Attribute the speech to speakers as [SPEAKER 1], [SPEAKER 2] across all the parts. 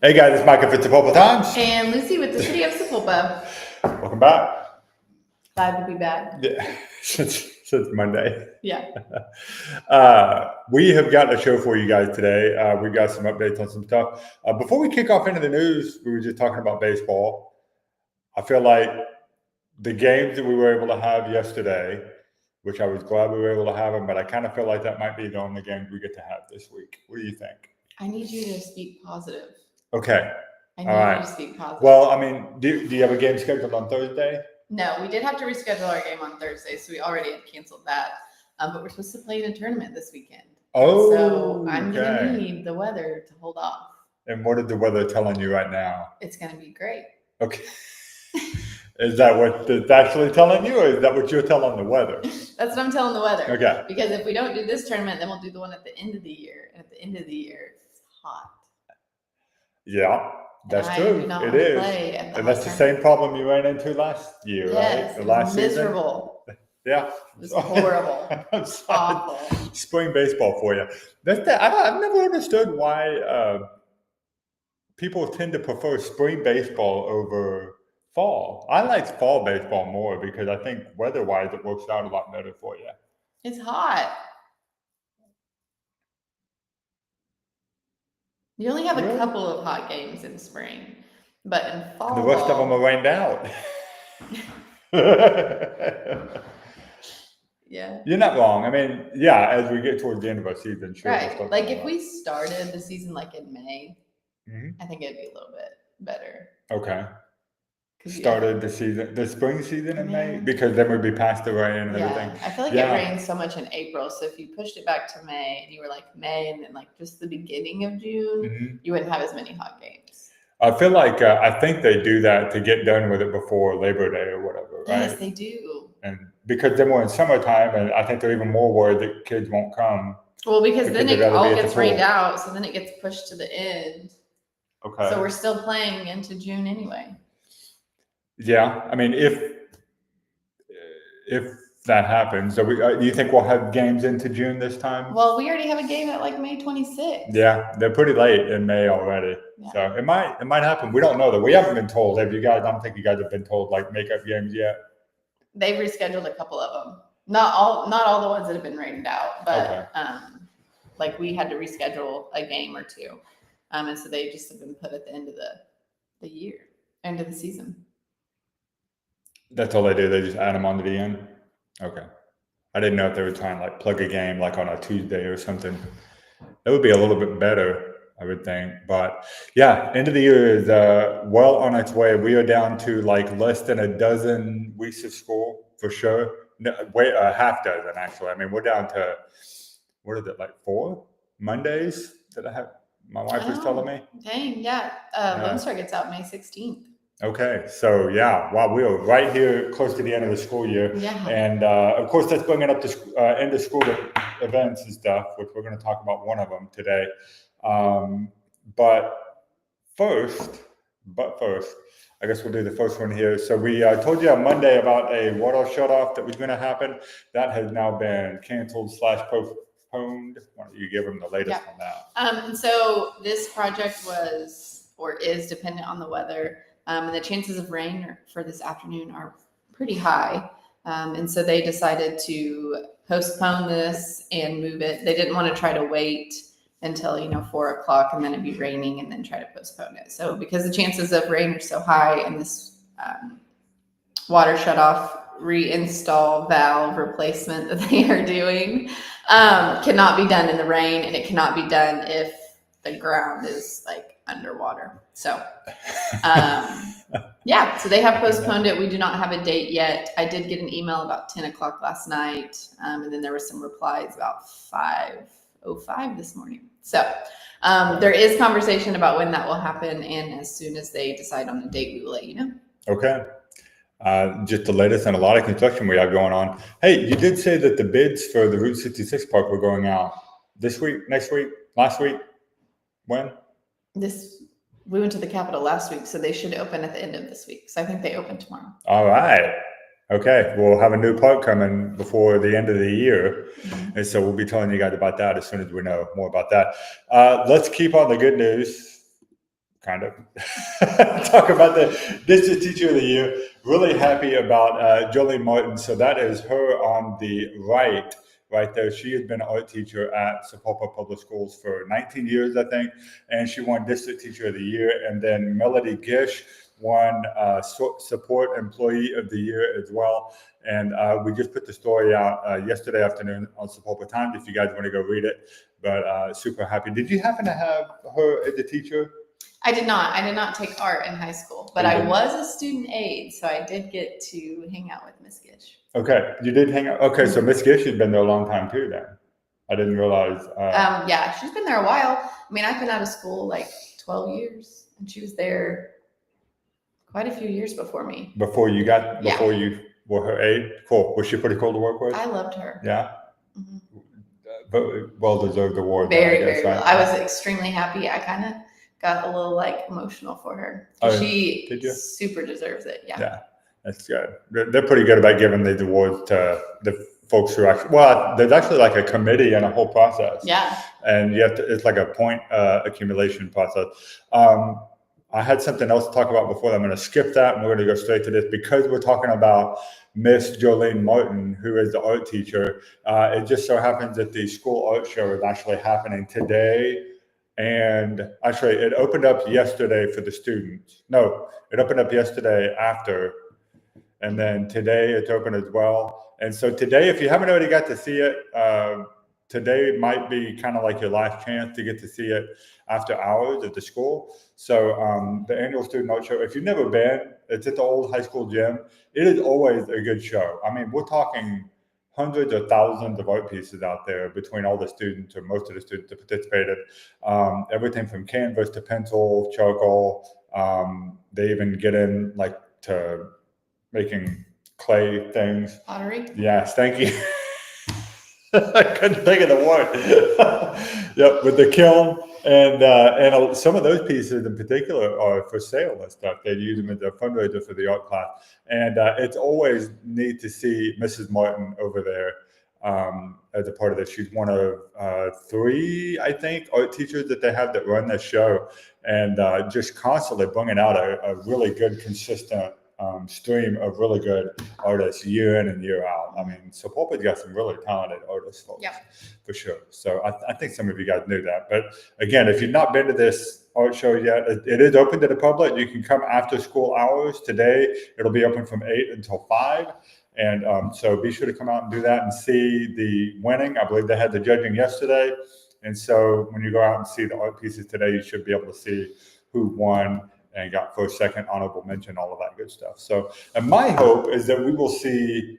[SPEAKER 1] Hey guys, it's Mike at Sepulpa Times.
[SPEAKER 2] And Lucy with the City of Sepulpa.
[SPEAKER 1] Welcome back.
[SPEAKER 2] Glad to be back.
[SPEAKER 1] Yeah, since Monday.
[SPEAKER 2] Yeah.
[SPEAKER 1] We have got a show for you guys today. We've got some updates on some stuff. Before we kick off into the news, we were just talking about baseball. I feel like the games that we were able to have yesterday, which I was glad we were able to have them, but I kind of feel like that might be the only games we get to have this week. What do you think?
[SPEAKER 2] I need you to speak positive.
[SPEAKER 1] Okay.
[SPEAKER 2] I need you to speak positive.
[SPEAKER 1] Well, I mean, do you have a game scheduled on Thursday?
[SPEAKER 2] No, we did have to reschedule our game on Thursday, so we already had canceled that. But we're supposed to play in a tournament this weekend.
[SPEAKER 1] Oh,
[SPEAKER 2] so I'm gonna need the weather to hold off.
[SPEAKER 1] And what is the weather telling you right now?
[SPEAKER 2] It's gonna be great.
[SPEAKER 1] Okay. Is that what it's actually telling you, or is that what you're telling the weather?
[SPEAKER 2] That's what I'm telling the weather.
[SPEAKER 1] Okay.
[SPEAKER 2] Because if we don't do this tournament, then we'll do the one at the end of the year. And at the end of the year, it's hot.
[SPEAKER 1] Yeah, that's true. It is. And that's the same problem you ran into last year,
[SPEAKER 2] yes,
[SPEAKER 1] right? The last
[SPEAKER 2] miserable.
[SPEAKER 1] Season? Yeah.
[SPEAKER 2] It was horrible. Awful.
[SPEAKER 1] Spring baseball for you. I've never understood why people tend to prefer spring baseball over fall. I like fall baseball more because I think weather-wise it works out a lot better for you.
[SPEAKER 2] It's hot. You only have a couple of hot games in spring, but in fall,
[SPEAKER 1] the rest of them are rained out.
[SPEAKER 2] Yeah.
[SPEAKER 1] You're not wrong. I mean, yeah, as we get towards the end of our season, sure.
[SPEAKER 2] Right. Like if we started the season like in May, I think it'd be a little bit better.
[SPEAKER 1] Okay. Started the season, the spring season in May, because then we'd be past the rain and everything.
[SPEAKER 2] I feel like it rains so much in April. So if you pushed it back to May and you were like May and then like just the beginning of June, you wouldn't have as many hot games.
[SPEAKER 1] I feel like I think they do that to get done with it before Labor Day or whatever, right?
[SPEAKER 2] Yes, they do.
[SPEAKER 1] And because then we're in summertime, and I think they're even more worried that kids won't come.
[SPEAKER 2] Well, because then it all gets rained out, so then it gets pushed to the end.
[SPEAKER 1] Okay.
[SPEAKER 2] So we're still playing into June anyway.
[SPEAKER 1] Yeah, I mean, if that happens, so do you think we'll have games into June this time?
[SPEAKER 2] Well, we already have a game at like May 26th.
[SPEAKER 1] Yeah, they're pretty late in May already, so it might happen. We don't know that. We haven't been told. Have you guys? I don't think you guys have been told like makeup games yet.
[SPEAKER 2] They've rescheduled a couple of them. Not all the ones that have been rained out, but like we had to reschedule a game or two, and so they just have been put at the end of the year, end of the season.
[SPEAKER 1] That's all they do. They just add them onto the end. Okay. I didn't know if they were trying to like plug a game like on a Tuesday or something. That would be a little bit better, I would think. But yeah, end of the year is well on its way. We are down to like less than a dozen weeks of school for sure. No, wait, a half dozen actually. I mean, we're down to, what is it, like 4 Mondays that I have? My wife was telling me.
[SPEAKER 2] Dang, yeah. Lone Star gets out May 16th.
[SPEAKER 1] Okay, so yeah, wow, we are right here close to the end of the school year.
[SPEAKER 2] Yeah.
[SPEAKER 1] And of course, that's bringing up the end of school events and stuff, which we're going to talk about one of them today. But first, I guess we'll do the first one here. So we told you on Monday about a water shutoff that was going to happen. That has now been canceled / postponed. Why don't you give them the latest on that?
[SPEAKER 2] And so this project was or is dependent on the weather. And the chances of rain for this afternoon are pretty high. And so they decided to postpone this and move it. They didn't want to try to wait until, 4 o'clock and then it'd be raining and then try to postpone it. So because the chances of rain are so high and this water shutoff reinstall valve replacement that they are doing cannot be done in the rain, and it cannot be done if the ground is like underwater. So so they have postponed it. We do not have a date yet. I did get an email about 10 o'clock last night, and then there were some replies about 5:05 this morning. So there is conversation about when that will happen, and as soon as they decide on the date, we will let you know.
[SPEAKER 1] Okay. Just the latest on a lot of construction we have going on. Hey, you did say that the bids for the Route 66 park were going out this week, next week, last week. When?
[SPEAKER 2] We went to the Capitol last week, so they should open at the end of this week. So I think they open tomorrow.
[SPEAKER 1] All right. Okay. We'll have a new park coming before the end of the year. And so we'll be telling you guys about that as soon as we know more about that. Let's keep on the good news. kind of talk about the district teacher of the year. Really happy about Jolene Martin. So that is her on the right there. She has been an art teacher at Sapulpa Public Schools for 19 years, I think, and she won district teacher of the year. And then Melody Gish won support employee of the year as well. And we just put the story out yesterday afternoon on Sapulpa Times if you guys want to go read it. But super happy. Did you happen to have her as a teacher?
[SPEAKER 2] I did not. I did not take art in high school, but I was a student aide, so I did get to hang out with Miss Gish.
[SPEAKER 1] Okay, you did hang out. Okay, so Miss Gish has been there a long time too. Then I didn't realize.
[SPEAKER 2] Yeah, she's been there a while. I mean, I've been out of school like 12 years, and she was there quite a few years before me.
[SPEAKER 1] Before you were her aide. Cool. Was she pretty cool to work with?
[SPEAKER 2] I loved her.
[SPEAKER 1] Yeah.
[SPEAKER 2] Mm-hmm.
[SPEAKER 1] But well-deserved award.
[SPEAKER 2] Very, very well. I was extremely happy. I kind of got a little like emotional for her. She super deserves it. Yeah,
[SPEAKER 1] that's good. They're pretty good about giving these awards to the folks who actually. Well, there's actually like a committee and a whole process.
[SPEAKER 2] Yeah,
[SPEAKER 1] and you have to. It's like a point accumulation process. I had something else to talk about before. I'm going to skip that, and we're going to go straight to this because we're talking about Miss Jolene Martin, who is the art teacher. It just so happens that the school art show is actually happening today. And actually, it opened up yesterday for the students. No, it opened up yesterday after. And then today it's open as well. And so today, if you haven't already got to see it, today might be kind of like your last chance to get to see it after hours at the school. So the annual student art show, if you've never been, it's at the old high school gym. It is always a good show. I mean, we're talking hundreds of thousands of art pieces out there between all the students or most of the students that participated. Everything from canvas to pencil, charcoal. They even get in like to making clay things.
[SPEAKER 2] Pottery?
[SPEAKER 1] Yes, thank you. I couldn't think of the word. Yep, with the kiln and some of those pieces in particular are for sale and stuff. They use them as a fundraiser for the art class, and it's always neat to see Mrs. Martin over there as a part of this. She's one of 3, I think, art teachers that they have that run this show, and just constantly bringing out a really good, consistent stream of really good artists year in and year out. I mean, Sapulpa's got some really talented artists, folks, for sure. So I think some of you guys knew that. But again, if you've not been to this art show yet, it is open to the public. You can come after school hours. Today, it'll be open from 8 until 5. And so be sure to come out and do that and see the winning. I believe they had the judging yesterday. And so when you go out and see the art pieces today, you should be able to see who won and got first, second, honorable mention, all of that good stuff. So, and my hope is that we will see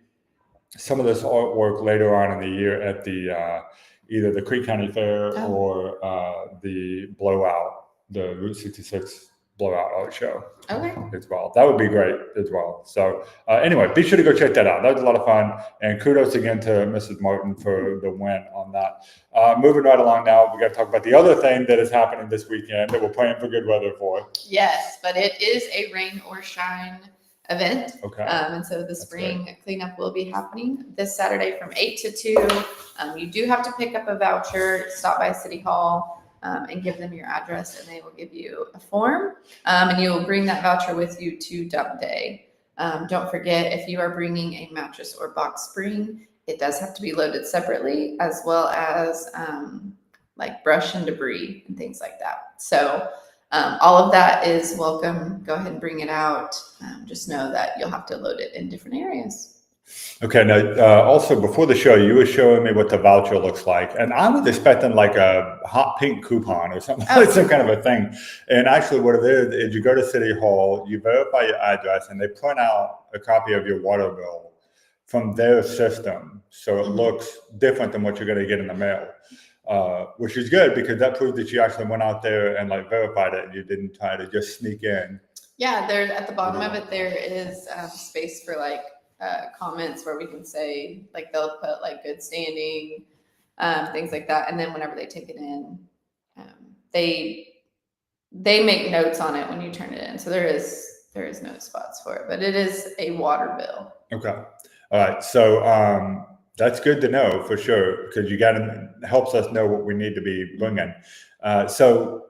[SPEAKER 1] some of this artwork later on in the year at the either the Creek County Fair or the Blowout, the Route 66 Blowout Art Show as well. That would be great as well. So anyway, be sure to go check that out. That was a lot of fun. And kudos again to Mrs. Martin for the win on that. Moving right along now, we got to talk about the other thing that is happening this weekend that we're praying for good weather for.
[SPEAKER 2] Yes, but it is a rain or shine event.
[SPEAKER 1] Okay.
[SPEAKER 2] And so the spring cleanup will be happening this Saturday from 8 to 2. You do have to pick up a voucher, stop by City Hall, and give them your address, and they will give you a form, and you will bring that voucher with you to dump day. Don't forget, if you are bringing a mattress or box spring, it does have to be loaded separately, as well as like brush and debris and things like that. So all of that is welcome. Go ahead and bring it out. Just know that you'll have to load it in different areas.
[SPEAKER 1] Okay. Now, also before the show, you were showing me what the voucher looks like, and I was expecting like a hot pink coupon or something, like some kind of a thing. And actually, what it is you go to City Hall, you verify your address, and they print out a copy of your water bill from their system, so it looks different than what you're going to get in the mail, which is good because that proves that you actually went out there and like verified it, and you didn't try to just sneak in.
[SPEAKER 2] Yeah, there at the bottom of it, there is space for like comments where we can say, like, they'll put like good standing, things like that, and then whenever they take it in, they make notes on it when you turn it in. So there is note spots for it, but it is a water bill.
[SPEAKER 1] Okay, all right. So that's good to know for sure, because helps us know what we need to be bringing. So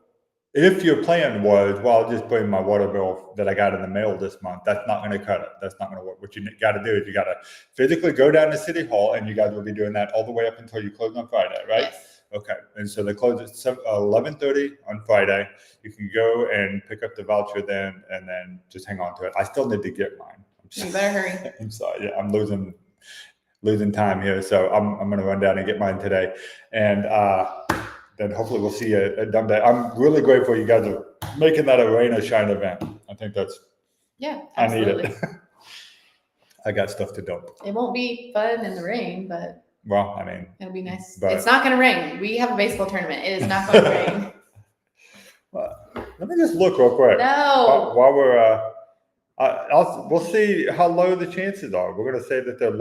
[SPEAKER 1] if your plan was, well, I'll just bring my water bill that I got in the mail this month, that's not going to cut it. That's not going to work. What you got to do is you got to physically go down to City Hall, and you guys will be doing that all the way up until you close on Friday, right?
[SPEAKER 2] Yes.
[SPEAKER 1] Okay. And so they close at 11:30 on Friday. You can go and pick up the voucher then, and then just hang on to it. I still need to get mine.
[SPEAKER 2] You better hurry.
[SPEAKER 1] I'm sorry. Yeah, I'm losing time here, so I'm going to run down and get mine today, and then hopefully we'll see a dumb day. I'm really grateful you guys are making that a rain or shine event. I think that's
[SPEAKER 2] absolutely.
[SPEAKER 1] I need it. I got stuff to dump.
[SPEAKER 2] It won't be fun in the rain, but
[SPEAKER 1] well, I mean,
[SPEAKER 2] it'll be nice.
[SPEAKER 1] But,
[SPEAKER 2] it's not going to rain. We have a baseball tournament. It is not going to rain.
[SPEAKER 1] Well, let me just look real quick.
[SPEAKER 2] No.
[SPEAKER 1] While we're we'll see how low the chances are. We're going to say that they're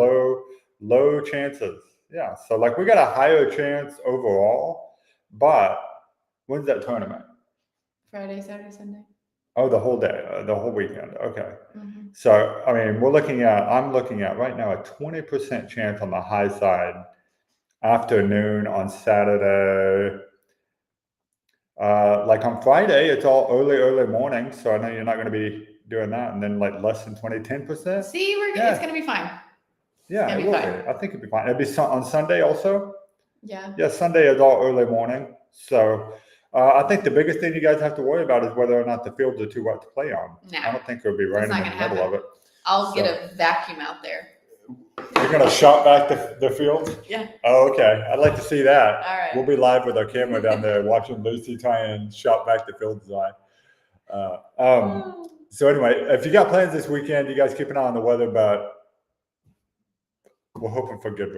[SPEAKER 1] low chances. Yeah. So like we got a higher chance overall, but when's that tournament?
[SPEAKER 2] Friday, Saturday, Sunday.
[SPEAKER 1] Oh, the whole day, the whole weekend. Okay.
[SPEAKER 2] Mm-hmm.
[SPEAKER 1] So, I mean, I'm looking at right now a 20% chance on the high side afternoon on Saturday. Like on Friday, it's all early morning. So I know you're not going to be doing that. And then like less than 10%.
[SPEAKER 2] See, it's going to be fine.
[SPEAKER 1] Yeah, it will be. I think it'll be fine. It'll be on Sunday also.
[SPEAKER 2] Yeah.
[SPEAKER 1] Yeah, Sunday is all early morning. So I think the biggest thing you guys have to worry about is whether or not the fields are too wet to play on.
[SPEAKER 2] No,
[SPEAKER 1] I don't think it'll be raining in the middle of it.
[SPEAKER 2] I'll get a vacuum out there.
[SPEAKER 1] You're going to shop back the field?
[SPEAKER 2] Yeah.
[SPEAKER 1] Oh, okay. I'd like to see that.
[SPEAKER 2] All right.
[SPEAKER 1] We'll be live with our camera down there watching Lucy try and shop back the field design. So anyway, if you got plans this weekend, you guys keep an eye on the weather, but we're hoping for good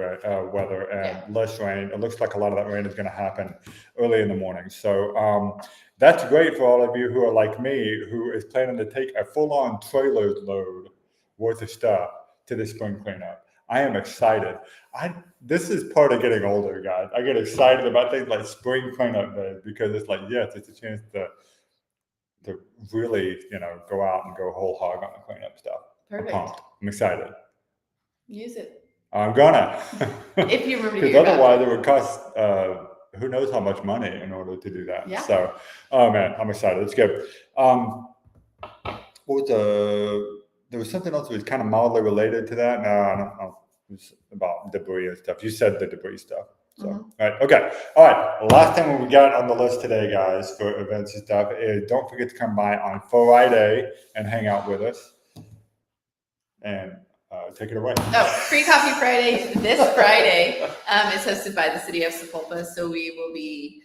[SPEAKER 1] weather and less rain. It looks like a lot of that rain is going to happen early in the morning. So that's great for all of you who are like me, who is planning to take a full-on trailer load worth of stuff to the spring cleanup. I am excited. This is part of getting older, guys. I get excited about things like spring cleanup days because it's like, yes, it's a chance to really, go out and go whole hog on the cleanup stuff.
[SPEAKER 2] Perfect.
[SPEAKER 1] I'm excited.
[SPEAKER 2] Use it.
[SPEAKER 1] I'm gonna.
[SPEAKER 2] If you remember,
[SPEAKER 1] because otherwise it would cost who knows how much money in order to do that.
[SPEAKER 2] Yeah.
[SPEAKER 1] So, oh man, I'm excited. It's good. What was there was something else that was kind of mildly related to that. No, I don't know. It was about debris and stuff. You said the debris stuff. So, all right, okay. All right. Last thing we got on the list today, guys, for events and stuff is don't forget to come by on Friday and hang out with us. And take it away.
[SPEAKER 2] Oh, Free Coffee Friday this Friday is hosted by the city of Sapulpa. So we will be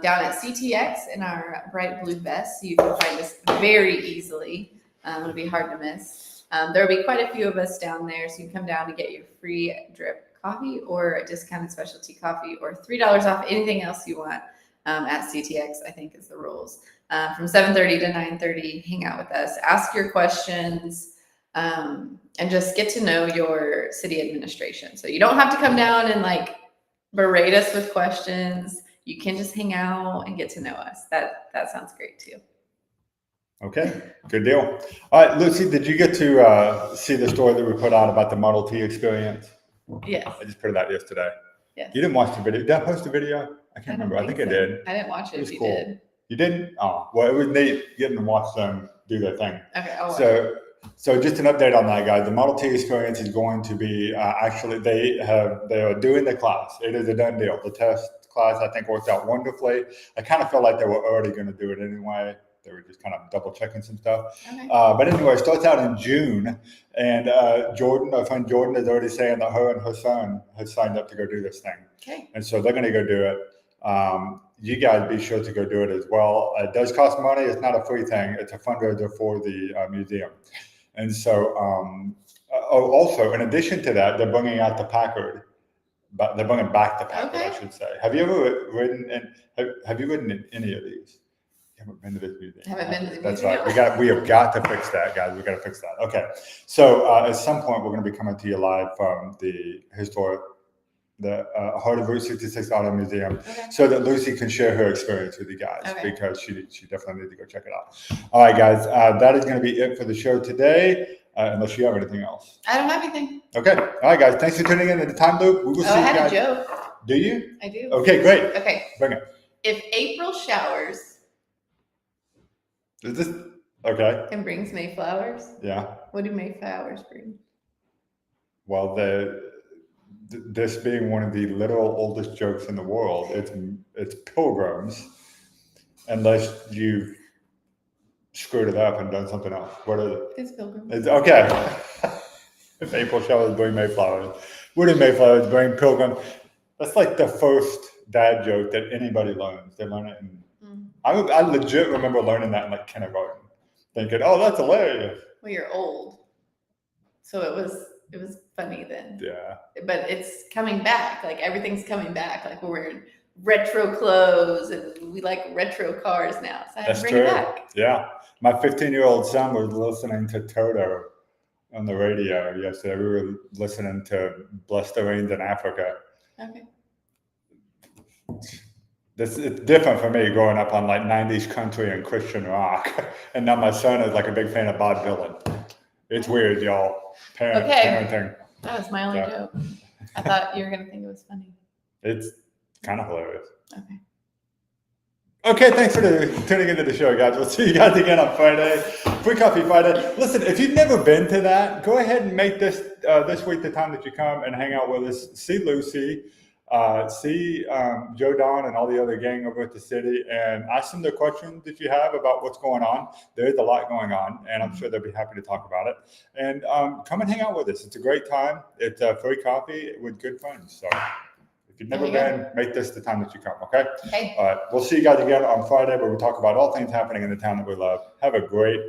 [SPEAKER 2] down at CTX in our bright blue vest. So you can find us very easily. It'll be hard to miss. There will be quite a few of us down there. So you can come down to get your free drip coffee or a discounted specialty coffee or $3 off anything else you want at CTX, I think is the rules. From 7:30 to 9:30, hang out with us. Ask your questions. And just get to know your city administration. So you don't have to come down and berate us with questions. You can just hang out and get to know us. That sounds great too.
[SPEAKER 1] Okay, good deal. All right, Lucy, did you get to see the story that we put out about the Model T experience?
[SPEAKER 2] Yes.
[SPEAKER 1] I just put it out yesterday.
[SPEAKER 2] Yes.
[SPEAKER 1] You didn't watch the video. Did I post the video? I can't remember. I think I did.
[SPEAKER 2] I didn't watch it.
[SPEAKER 1] It was cool. Did. You didn't? Oh, well, it was neat getting to watch them do their thing.
[SPEAKER 2] Okay, I'll watch it.
[SPEAKER 1] So just an update on that, guys. The Model T experience is going to be actually they are doing the class. It is a done deal. The test class I think worked out wonderfully. I kind of felt like they were already going to do it anyway. They were just kind of double checking some stuff.
[SPEAKER 2] Okay.
[SPEAKER 1] But anyway, it starts out in June, and our friend Jordan is already saying that her and her son had signed up to go do this thing.
[SPEAKER 2] Okay.
[SPEAKER 1] And so they're going to go do it. You guys be sure to go do it as well. It does cost money. It's not a free thing. It's a fundraiser for the museum. And so, also, in addition to that, they're bringing out the Packard, but they're bringing back the Packard,
[SPEAKER 2] Okay.
[SPEAKER 1] I should say. Have you ever ridden have you ridden in any of these? You haven't been to this museum.
[SPEAKER 2] Haven't been to the
[SPEAKER 1] That's
[SPEAKER 2] museum.
[SPEAKER 1] right. We have got to fix that, guys. We got to fix that. Okay. So at some point, we're going to be coming to you live from the Heart of Route 66 Auto Museum, so that Lucy can share her experience with you guys, because she definitely needs to go check it out. All right, guys, that is going to be it for the show today, unless you have anything else.
[SPEAKER 2] I don't have anything.
[SPEAKER 1] Okay. All right, guys, thanks for tuning in to the Time Loop. We will see you guys.
[SPEAKER 2] I had a joke.
[SPEAKER 1] Do you?
[SPEAKER 2] I do.
[SPEAKER 1] Okay, great.
[SPEAKER 2] Okay.
[SPEAKER 1] Bring it.
[SPEAKER 2] If April showers
[SPEAKER 1] Is this okay?
[SPEAKER 2] And brings Mayflowers.
[SPEAKER 1] Yeah.
[SPEAKER 2] What do Mayflowers bring?
[SPEAKER 1] Well, this being one of the literal oldest jokes in the world, it's pilgrims, unless you've screwed it up and done something else. What is it?
[SPEAKER 2] It's pilgrims.
[SPEAKER 1] It's okay. If April showers bring Mayflowers, what do Mayflowers bring pilgrims? That's like the first dad joke that anybody learns. They learn it in. I legit remember learning that in like kindergarten, thinking, "Oh, that's hilarious."
[SPEAKER 2] Well, you're old, so it was funny then.
[SPEAKER 1] Yeah.
[SPEAKER 2] But it's coming back. Like everything's coming back. Like we're wearing retro clothes and we like retro cars now. So I had to bring it back.
[SPEAKER 1] Yeah. My 15-year-old son was listening to Toto on the radio yesterday. We were listening to Bless the Rains in Africa.
[SPEAKER 2] Okay.
[SPEAKER 1] It's different for me growing up on like 90s country and Christian rock. And now my son is like a big fan of Bob Dylan. It's weird, y'all. Parenting.
[SPEAKER 2] That was my only joke. I thought you were going to think it was funny.
[SPEAKER 1] It's kind of hilarious.
[SPEAKER 2] Okay.
[SPEAKER 1] Okay, thanks for tuning into the show, guys. We'll see you guys again on Friday. Free Coffee Friday. Listen, if you've never been to that, go ahead and make this week the time that you come and hang out with us. See Lucy, see Joe Don and all the other gang over at the city, and ask them the questions that you have about what's going on. There's a lot going on, and I'm sure they'll be happy to talk about it. And come and hang out with us. It's a great time. It's free coffee with good friends. So if you've never been, make this the time that you come, okay?
[SPEAKER 2] Okay.
[SPEAKER 1] All right. We'll see you guys again on Friday where we talk about all things happening in the town that we love. Have a great